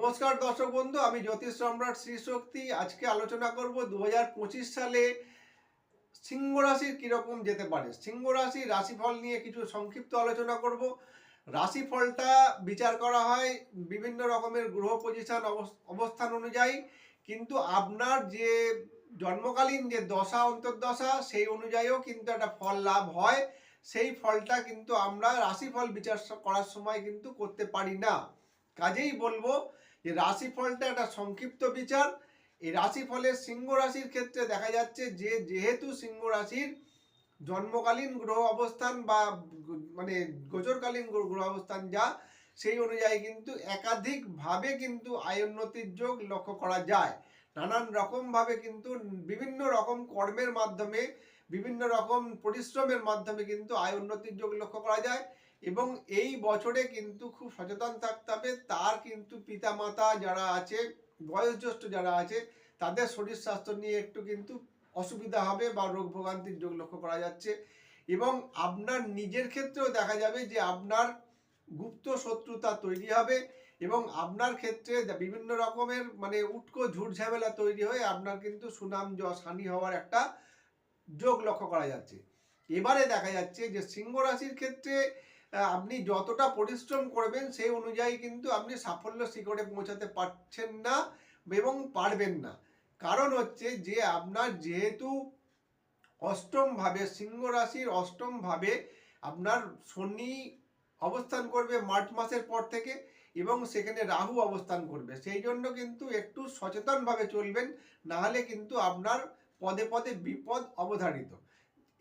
নমস্কার দর্শক বন্ধু, আমি জ্যোতিষ সম্রাট শ্রী শক্তি। আজকে আলোচনা করব 2025 সালে সিংহ রাশির কিরকম যেতে পারে। সিংহ রাশির রাশিফল নিয়ে কিছু সংক্ষিপ্ত আলোচনা করব। রাশিফলটা বিচার করা হয় বিভিন্ন রকমের গ্রহ পজিশন অবস্থান অনুযায়ী, কিন্তু আপনার যে জন্মকালীন যে দশা অন্তর্দশা সেই অনুযায়ীও কিন্তু একটা ফল লাভ হয়। সেই ফলটা কিন্তু আমরা রাশিফল বিচার করার সময় কিন্তু করতে পারি না। কাজেই বলবো যে রাশিফলটা একটা সংক্ষিপ্ত বিচার। এই রাশিফলের সিংহ রাশির ক্ষেত্রে দেখা যাচ্ছে যে যেহেতু সিংহ রাশির জন্মকালীন গ্রহ অবস্থান বা মানে গোচরকালীন গ্রহ অবস্থান যা, সেই অনুযায়ী কিন্তু একাধিকভাবে কিন্তু আয় উন্নতির যোগ লক্ষ্য করা যায়। নানান রকমভাবে কিন্তু বিভিন্ন রকম কর্মের মাধ্যমে, বিভিন্ন রকম পরিশ্রমের মাধ্যমে কিন্তু আয় উন্নতির যোগ লক্ষ্য করা যায়। এবং এই বছরে কিন্তু খুব সচেতন থাকতে হবে। তার কিন্তু পিতামাতা যারা আছে, বয়োজ্যেষ্ঠ যারা আছে, তাদের শরীর স্বাস্থ্য নিয়ে একটু কিন্তু অসুবিধা হবে বা রোগ ভোগান্তির যোগ লক্ষ্য করা যাচ্ছে। এবং আপনার নিজের ক্ষেত্রেও দেখা যাবে যে আপনার গুপ্ত শত্রুতা তৈরি হবে এবং আপনার ক্ষেত্রে বিভিন্ন রকমের উটকো ঝুট ঝামেলা তৈরি হয়ে আপনার কিন্তু সুনাম যশ হানি হওয়ার একটা যোগ লক্ষ্য করা যাচ্ছে। এবারে দেখা যাচ্ছে যে সিংহ রাশির ক্ষেত্রে আপনি যতটা পরিশ্রম করবেন সেই অনুযায়ী কিন্তু আপনি সাফল্য শিখরে পৌঁছাতে পারছেন না এবং পারবেন না। কারণ হচ্ছে যে আপনার যেহেতু অষ্টম ভাবে, সিংহ রাশির অষ্টম ভাবে আপনার শনি অবস্থান করবে মার্চ মাসের পর থেকে, এবং সেখানে রাহু অবস্থান করবে। সেই জন্য কিন্তু একটু সচেতনভাবে চলবেন, নাহলে কিন্তু আপনার পদে পদে বিপদ অবধারিত।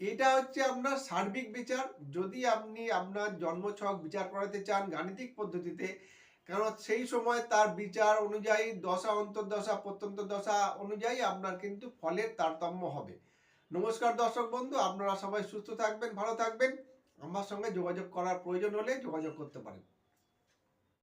এটা হচ্ছে আপনার সার্বিক বিচার। যদি আপনি আপনার জন্মছক বিচার করাতে চান গাণিতিক পদ্ধতিতে, কারণ সেই সময় তার বিচার অনুযায়ী দশা অন্তর্দশা প্রত্যন্ত দশা অনুযায়ী আপনার কিন্তু ফলের তারতম্য হবে। নমস্কার দর্শক বন্ধু, আপনারা সবাই সুস্থ থাকবেন, ভালো থাকবেন। আমার সঙ্গে যোগাযোগ করার প্রয়োজন হলে যোগাযোগ করতে পারেন।